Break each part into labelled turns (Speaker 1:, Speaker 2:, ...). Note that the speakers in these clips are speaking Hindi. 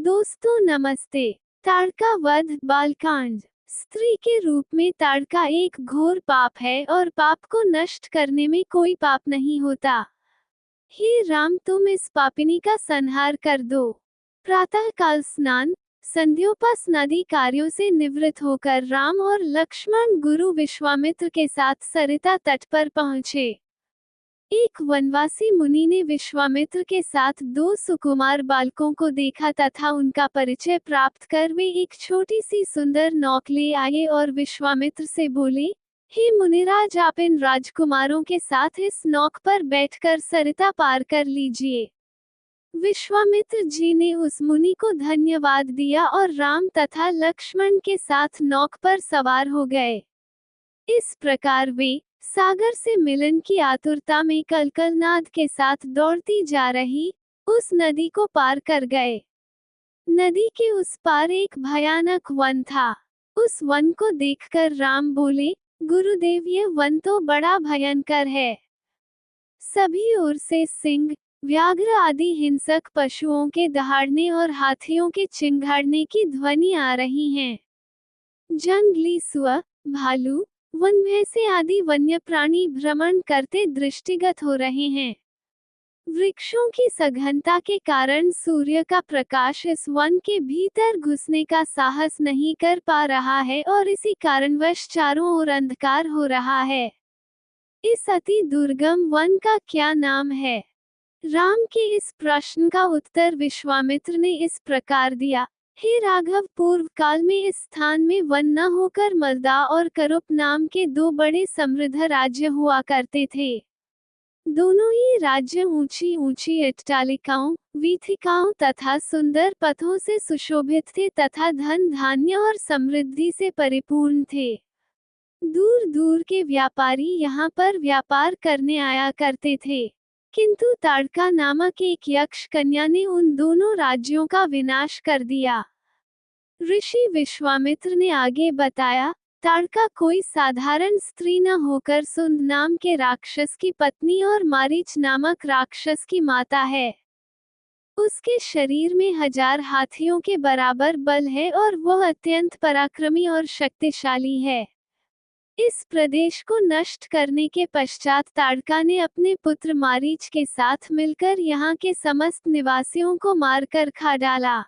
Speaker 1: दोस्तों नमस्ते। ताड़का वध बालकांड। स्त्री के रूप में ताड़का एक घोर पाप है और पाप को नष्ट करने में कोई पाप नहीं होता। हे राम, तुम इस पापिनी का संहार कर दो। प्रातः काल स्नान संध्योपासनादि कार्यों से निवृत्त होकर राम और लक्ष्मण गुरु विश्वामित्र के साथ सरिता तट पर पहुंचे। एक वनवासी मुनि ने विश्वामित्र के साथ दो सुकुमार बालकों को देखा तथा उनका परिचय प्राप्त कर वे एक छोटी सी सुंदर नौक ले आए और विश्वामित्र से बोले, हे मुनिराज, आप इन राजकुमारों के साथ इस नौक पर बैठकर सरिता पार कर लीजिए। विश्वामित्र जी ने उस मुनि को धन्यवाद दिया और राम तथा लक्ष्मण के साथ नौक पर सवार हो गए। इस प्रकार वे सागर से मिलन की आतुरता में कलकलनाद के साथ दौड़ती जा रही उस नदी को पार कर गए। नदी के उस पार एक भयानक वन था। उस वन को देखकर राम बोले, गुरुदेव, ये वन तो बड़ा भयंकर है। सभी ओर से सिंह, व्याघ्र आदि हिंसक पशुओं के दहाड़ने और हाथियों के चिंघाड़ने की ध्वनि आ रही हैं। जंगली सुअर, भालू, वन भैंसे आदि वन्य प्राणी भ्रमण करते दृष्टिगत हो रहे हैं। वृक्षों की सघनता के कारण सूर्य का प्रकाश इस वन के भीतर घुसने का साहस नहीं कर पा रहा है और इसी कारणवश चारों ओर अंधकार हो रहा है। इस अति दुर्गम वन का क्या नाम है? राम के इस प्रश्न का उत्तर विश्वामित्र ने इस प्रकार दिया, हे राघव, पूर्व काल में इस स्थान में वन न होकर मलदा और करुप नाम के दो बड़े समृद्ध राज्य हुआ करते थे। दोनों ही राज्य ऊंची ऊंची अट्टालिकाओं, वीथिकाओं तथा सुंदर पथों से सुशोभित थे तथा धन धान्य और समृद्धि से परिपूर्ण थे। दूर दूर के व्यापारी यहाँ पर व्यापार करने आया करते थे, किंतु ताड़का नामक एक यक्ष कन्या ने उन दोनों राज्यों का विनाश कर दिया। ऋषि विश्वामित्र ने आगे बताया, ताड़का कोई साधारण स्त्री न होकर सुंद नाम के राक्षस की पत्नी और मारीच नामक राक्षस की माता है। उसके शरीर में 1000 हाथियों के बराबर बल है और वह अत्यंत पराक्रमी और शक्तिशाली है। इस प्रदेश को नष्ट करने के पश्चात ताड़का ने अपने पुत्र मारीच के साथ मिलकर यहाँ के समस्त निवासियों को मारकर खा डाला।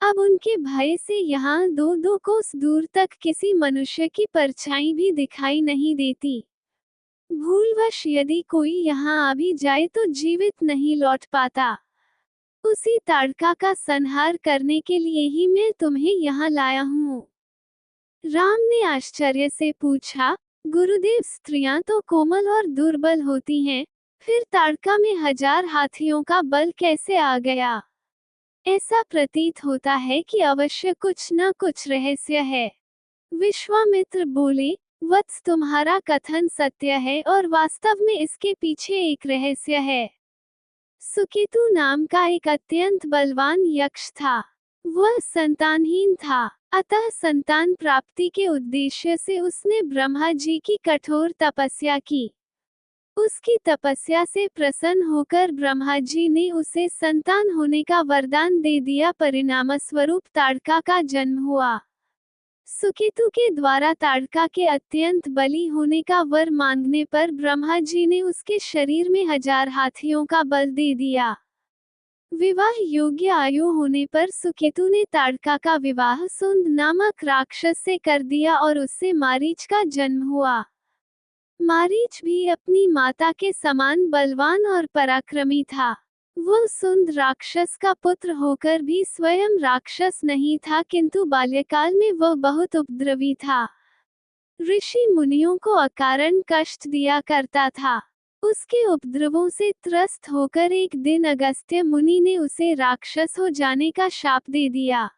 Speaker 1: अब उनके भय से यहाँ 2-2 कोस दूर तक किसी मनुष्य की परछाई भी दिखाई नहीं देती। भूलवश यदि कोई यहाँ आ भी जाए तो जीवित नहीं लौट पाता। उसी ताड़का का संहार करने के लिए ही मैं तुम्हें यहाँ लाया हूँ। राम ने आश्चर्य से पूछा, गुरुदेव, स्त्रियां तो कोमल और दुर्बल होती हैं, फिर ताड़का में 1000 हाथियों का बल कैसे आ गया? ऐसा प्रतीत होता है कि अवश्य कुछ न कुछ रहस्य है। विश्वामित्र बोले, वत्स, तुम्हारा कथन सत्य है और वास्तव में इसके पीछे एक रहस्य है। सुकेतु नाम का एक अत्यंत बलवान यक्ष था। वह संतानहीन था, अतः संतान प्राप्ति के उद्देश्य से उसने ब्रह्मा जी की कठोर तपस्या की। उसकी तपस्या से प्रसन्न होकर ब्रह्मा जी ने उसे संतान होने का वरदान दे दिया। परिणामस्वरूप ताड़का का जन्म हुआ। सुकेतु के द्वारा ताड़का के अत्यंत बली होने का वर मांगने पर ब्रह्मा जी ने उसके शरीर में 1000 हाथियों का बल दे दिया। विवाह योग्य आयु होने पर सुकेतु ने ताड़का का विवाह सुंद नामक राक्षस से कर दिया और उससे मारीच का जन्म हुआ। मारीच भी अपनी माता के समान बलवान और पराक्रमी था। वह सुंद राक्षस का पुत्र होकर भी स्वयं राक्षस नहीं था, किंतु बाल्यकाल में वह बहुत उपद्रवी था। ऋषि मुनियों को अकारण कष्ट दिया करता था। उसके उपद्रवों से त्रस्त होकर एक दिन अगस्त्य मुनि ने उसे राक्षस हो जाने का शाप दे दिया।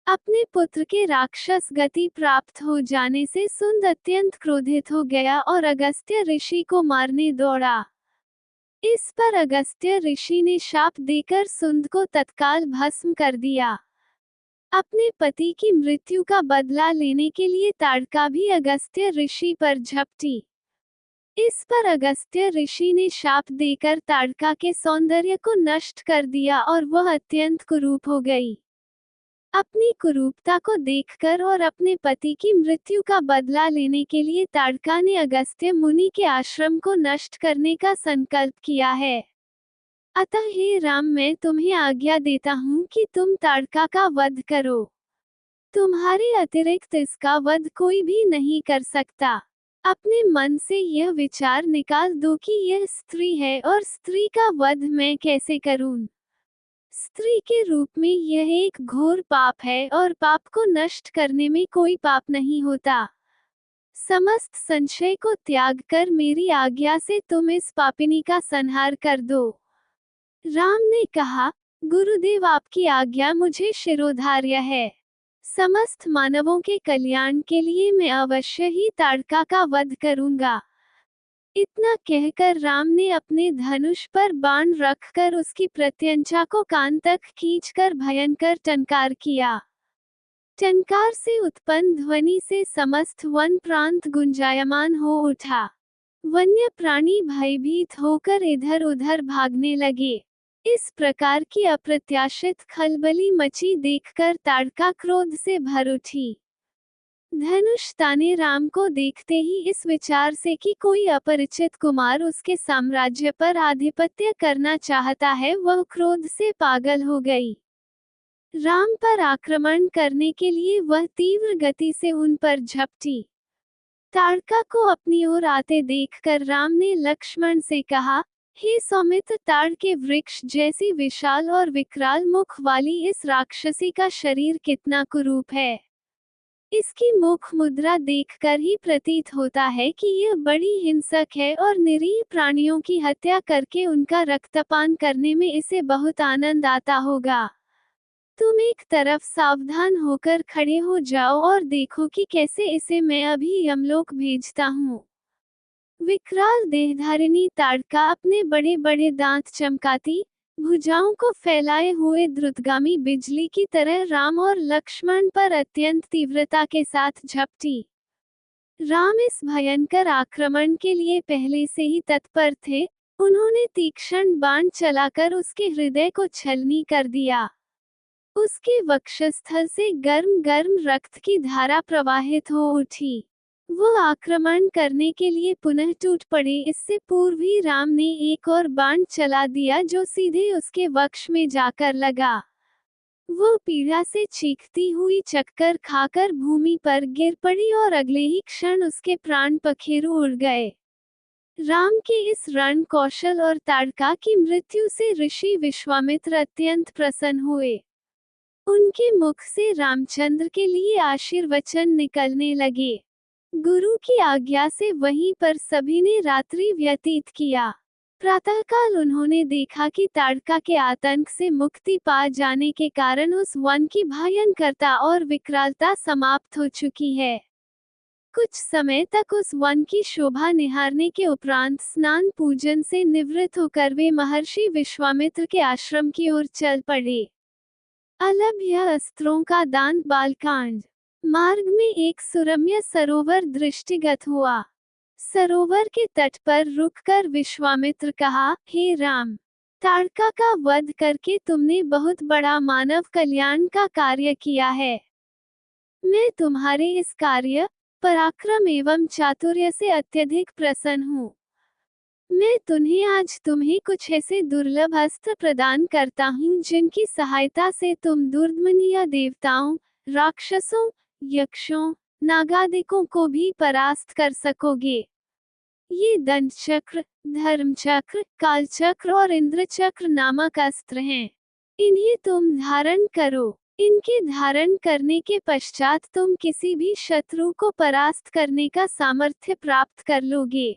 Speaker 1: अपने पुत्र के राक्षस गति प्राप्त हो जाने से सुंद अत्यंत क्रोधित हो गया और अगस्त्य ऋषि को मारने दौड़ा। इस पर अगस्त्य ऋषि ने शाप देकर सुंद को तत्काल भस्म कर दिया। अपने पति की मृत्यु का बदला लेने के लिए ताड़का भी अगस्त्य ऋषि पर झपटी। इस पर अगस्त्य ऋषि ने शाप देकर ताड़का के सौंदर्य को नष्ट कर दिया और वह अत्यंत कुरूप हो गई। अपनी कुरूपता को देखकर और अपने पति की मृत्यु का बदला लेने के लिए ताड़का ने अगस्त्य मुनि के आश्रम को नष्ट करने का संकल्प किया है। अतः हे राम, मैं तुम्हें आज्ञा देता हूँ कि तुम ताड़का का वध करो। तुम्हारे अतिरिक्त इसका वध कोई भी नहीं कर सकता। अपने मन से यह विचार निकाल दो कि यह स्त्री है और स्त्री का वध मैं कैसे करूं। स्त्री के रूप में यह एक घोर पाप है और पाप को नष्ट करने में कोई पाप नहीं होता। समस्त संशय को त्याग कर मेरी आज्ञा से तुम इस पापिनी का संहार कर दो। राम ने कहा, गुरुदेव, आपकी आज्ञा मुझे शिरोधार्य है। समस्त मानवों के कल्याण के लिए मैं अवश्य ही ताड़का का वध करूंगा। इतना कहकर राम ने अपने धनुष पर बाण रखकर उसकी प्रत्यंचा को कान तक खींचकर भयंकर टंकार किया। टंकार से उत्पन्न ध्वनि से समस्त वन प्रांत गुंजायमान हो उठा। वन्य प्राणी भयभीत होकर इधर उधर भागने लगे। इस प्रकार की अप्रत्याशित खलबली मची देखकर ताड़का क्रोध से भर उठी। धनुष ताने राम को देखते ही इस विचार से कि कोई अपरिचित कुमार उसके साम्राज्य पर आधिपत्य करना चाहता है, वह क्रोध से पागल हो गई। राम पर आक्रमण करने के लिए वह तीव्र गति से उन पर झपटी। ताड़का को अपनी ओर आते देखकर राम ने लक्ष्मण से कहा, हे सौमित्र, ताड़ के वृक्ष जैसी विशाल और विकराल मुख वाली इस राक्षसी का शरीर कितना कुरूप है। इसकी मुख मुद्रा देखकर ही प्रतीत होता है कि यह बड़ी हिंसक है और निरीह प्राणियों की हत्या करके उनका रक्तपान करने में इसे बहुत आनंद आता होगा। तुम एक तरफ सावधान होकर खड़े हो जाओ और देखो कि कैसे इसे मैं अभी यमलोक भेजता हूँ। विकराल देहधारिणी ताड़का अपने बड़े बड़े दांत चमकाती, भुजाओं को फैलाए हुए द्रुतगामी बिजली की तरह राम और लक्ष्मण पर अत्यंत तीव्रता के साथ झपटी। राम इस भयंकर आक्रमण के लिए पहले से ही तत्पर थे। उन्होंने तीक्ष्ण बाण चलाकर उसके हृदय को छलनी कर दिया। उसके वक्षस्थल से गर्म गर्म रक्त की धारा प्रवाहित हो उठी। वो आक्रमण करने के लिए पुनः टूट पड़े। इससे पूर्व ही राम ने एक और बाण चला दिया जो सीधे उसके वक्ष में जाकर लगा। वो पीड़ा से चीखती हुई चक्कर खाकर भूमि पर गिर पड़ी और अगले ही क्षण उसके प्राण पखेरु उड़ गए। राम के इस रण कौशल और ताड़का की मृत्यु से ऋषि विश्वामित्र अत्यंत प्रसन्न हुए। उनके मुख से रामचंद्र के लिए आशीर्वचन निकलने लगे। गुरु की आज्ञा से वहीं पर सभी ने रात्रि व्यतीत किया। प्रातःकाल उन्होंने देखा कि ताड़का के आतंक से मुक्ति पा जाने के कारण उस वन की भयंकरता और विकरालता समाप्त हो चुकी है। कुछ समय तक उस वन की शोभा निहारने के उपरांत स्नान पूजन से निवृत्त होकर वे महर्षि विश्वामित्र के आश्रम की ओर चल पड़े। अलभ्य अस्त्रों का दान। बालकांड। मार्ग में एक सुरम्य सरोवर दृष्टिगत हुआ। सरोवर के तट पर रुककर विश्वामित्र कहा, हे राम, ताड़का का वध करके तुमने बहुत बड़ा मानव कल्याण का कार्य किया है। मैं तुम्हारे इस कार्य, पराक्रम एवं चातुर्य से अत्यधिक प्रसन्न हूँ। मैं तुम्हें कुछ ऐसे दुर्लभ अस्त्र प्रदान करता हूँ जिनकी सहायता से तुम दुर्दमनीय देवताओं, राक्षसों, यक्षों, नागादिकों को भी परास्त कर सकोगे। ये दंडचक्र, धर्मचक्र, कालचक्र और इंद्रचक्र नामक अस्त्र हैं। इन्हें तुम धारण करो। इनके धारण करने के पश्चात तुम किसी भी शत्रु को परास्त करने का सामर्थ्य प्राप्त कर लोगे।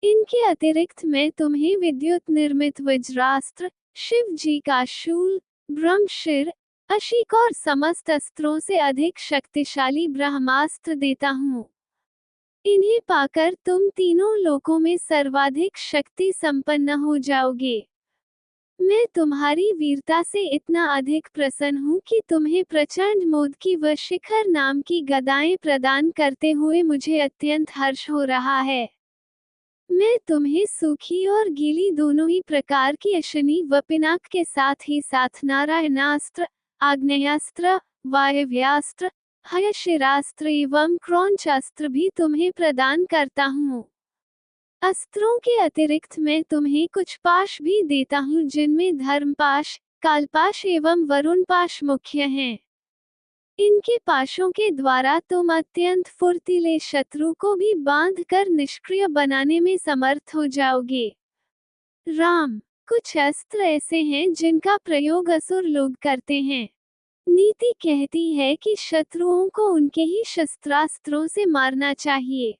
Speaker 1: इनके अतिरिक्त मैं तुम्हें विद्युत निर्मित वज्रास्त्र, शिव जी का शूल, ब्रह्मशिर, अशीक और समस्त अस्त्रों से अधिक शक्तिशाली ब्रह्मास्त्र देता हूँ। इन्हें पाकर तुम तीनों लोकों में सर्वाधिक शक्ति संपन्न हो जाओगे। मैं तुम्हारी वीरता से इतना अधिक प्रसन्न हूँ कि तुम्हें प्रचंड मोद की व शिखर नाम की गदाएं प्रदान करते हुए मुझे अत्यंत हर्ष हो रहा है। मैं तुम्हें सूखी और गीली दोनों ही प्रकार की अशनि व पिनाक के साथ ही साथ नारायणास्त्र, आग्नेयास्त्र, वायव्यास्त्र, हयशिरास्त्र एवं क्रौंचास्त्र भी तुम्हें प्रदान करता हूँ। अस्त्रों के अतिरिक्त मैं तुम्हें कुछ पाश भी देता हूँ जिनमें धर्मपाश, कालपाश एवं वरुण पाश मुख्य हैं। इनके पाशों के द्वारा तुम अत्यंत फुर्तीले शत्रु को भी बांधकर निष्क्रिय बनाने में समर्थ हो जाओगे। राम, कुछ अस्त्र ऐसे हैं जिनका प्रयोग असुर लोग करते हैं। नीति कहती है कि शत्रुओं को उनके ही शस्त्रास्त्रों से मारना चाहिए।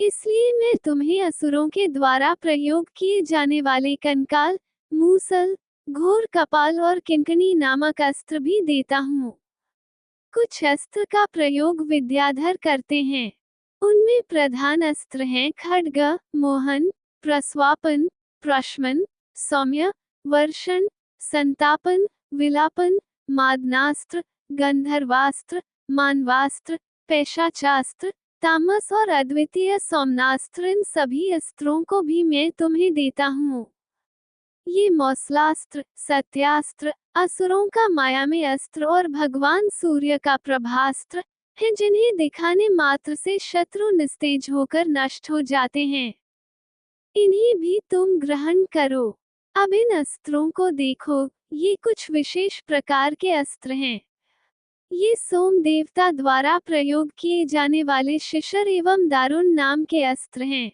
Speaker 1: इसलिए मैं तुम्हें असुरों के द्वारा प्रयोग किए जाने वाले कंकाल, मूसल, घोर कपाल और किंकणी नामक अस्त्र भी देता हूँ। कुछ अस्त्र का प्रयोग विद्याधर करते हैं। उनमें प्रधान अस्त्र हैं खड्ग, मोहन, प्रस्वापन, प्रश्मन, सौम्य, वर्षण, संतापन, विलापन, मादनास्त्र, गंधर्वास्त्र, मानवास्त्र, पैशाचास्त्र, तामस और अद्वितीय सोमनास्त्र। इन सभी अस्त्रों को भी मैं तुम्हें देता हूँ। ये मौसलास्त्र, सत्यास्त्र, असुरों का माया में अस्त्र और भगवान सूर्य का प्रभास्त्र है जिन्हें दिखाने मात्र से शत्रु निस्तेज होकर नष्ट हो जाते हैं। इन्हें भी तुम ग्रहण करो। अब इन अस्त्रों को देखो, ये कुछ विशेष प्रकार के अस्त्र हैं। ये सोम देवता द्वारा प्रयोग किए जाने वाले शिशर एवं दारुण नाम के अस्त्र हैं।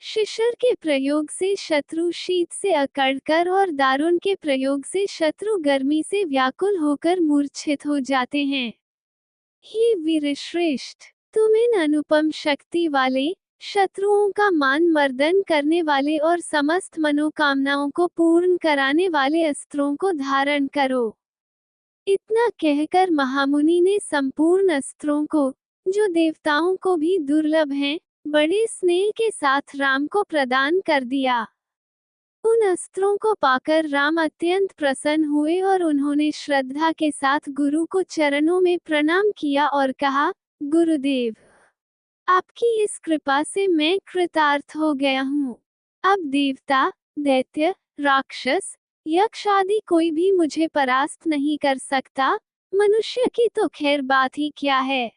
Speaker 1: शिशर के प्रयोग से शत्रु शीत से अकड़कर और दारुण के प्रयोग से शत्रु गर्मी से व्याकुल होकर मूर्छित हो जाते हैं। हे वीरश्रेष्ठ, तुम इन अनुपम शक्ति वाले, शत्रुओं का मान मर्दन करने वाले और समस्त मनोकामनाओं को पूर्ण कराने वाले अस्त्रों को धारण करो। इतना कहकर महामुनि ने संपूर्ण अस्त्रों को, जो देवताओं को भी दुर्लभ हैं, बड़े स्नेह के साथ राम को प्रदान कर दिया। उन अस्त्रों को पाकर राम अत्यंत प्रसन्न हुए और उन्होंने श्रद्धा के साथ गुरु को चरणों में प्रणाम किया और कहा, गुरुदेव, आपकी इस कृपा से मैं कृतार्थ हो गया हूँ। अब देवता, दैत्य, राक्षस, यक्ष आदि कोई भी मुझे परास्त नहीं कर सकता। मनुष्य की तो खैर बात ही क्या है,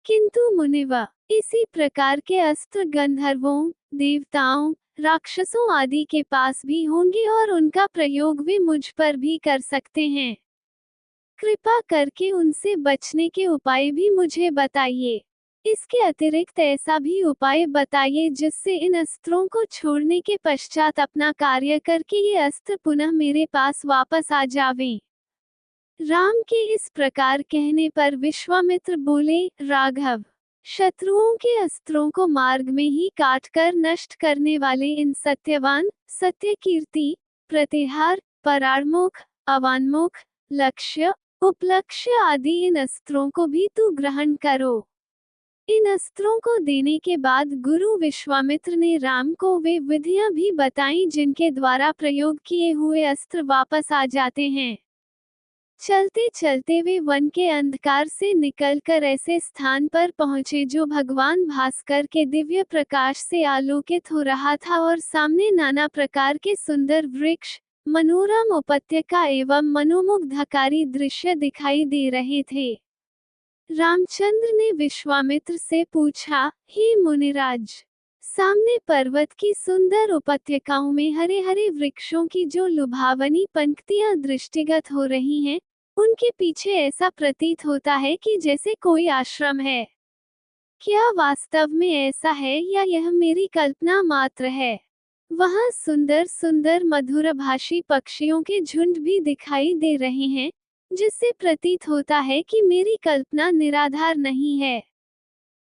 Speaker 1: किंतु मुनिव, इसी प्रकार के अस्त्र गंधर्वों, देवताओं, राक्षसों आदि के पास भी होंगे और उनका प्रयोग वे मुझ पर भी कर सकते हैं। कृपा करके उनसे बचने के उपाय भी मुझे बताइए। इसके अतिरिक्त ऐसा भी उपाय बताइए जिससे इन अस्त्रों को छोड़ने के पश्चात अपना कार्य करके ये अस्त्र पुनः मेरे पास वापस आ जावें। राम के इस प्रकार कहने पर विश्वामित्र बोले, राघव, शत्रुओं के अस्त्रों को मार्ग में ही काटकर नष्ट करने वाले इन सत्यवान, सत्यकीर्ति, प्रतिहार, परार्मुख, अवान्मुख, लक्ष्य, उपलक्ष्य आदि इन अस्त्रों को भी तू ग्रहण करो। इन अस्त्रों को देने के बाद गुरु विश्वामित्र ने राम को वे विधियां भी बताईं जिनके द्वारा प्रयोग किए हुए अस्त्र वापस आ जाते हैं। चलते चलते वे वन के अंधकार से निकलकर ऐसे स्थान पर पहुंचे जो भगवान भास्कर के दिव्य प्रकाश से आलोकित हो रहा था और सामने नाना प्रकार के सुंदर वृक्ष, मनोरम उपत्यका एवं मनोमुग्धकारी दृश्य दिखाई दे रहे थे। रामचंद्र ने विश्वामित्र से पूछा, हे मुनिराज, सामने पर्वत की सुंदर उपत्यकाओं में हरे हरे वृक्षों की जो लुभावनी पंक्तियां दृष्टिगत हो रही हैं, उनके पीछे ऐसा प्रतीत होता है कि जैसे कोई आश्रम है। क्या वास्तव में ऐसा है या यह मेरी कल्पना मात्र है? वहां सुंदर सुंदर मधुरभाषी पक्षियों के झुंड भी दिखाई दे रहे हैं, जिससे प्रतीत होता है कि मेरी कल्पना निराधार नहीं है।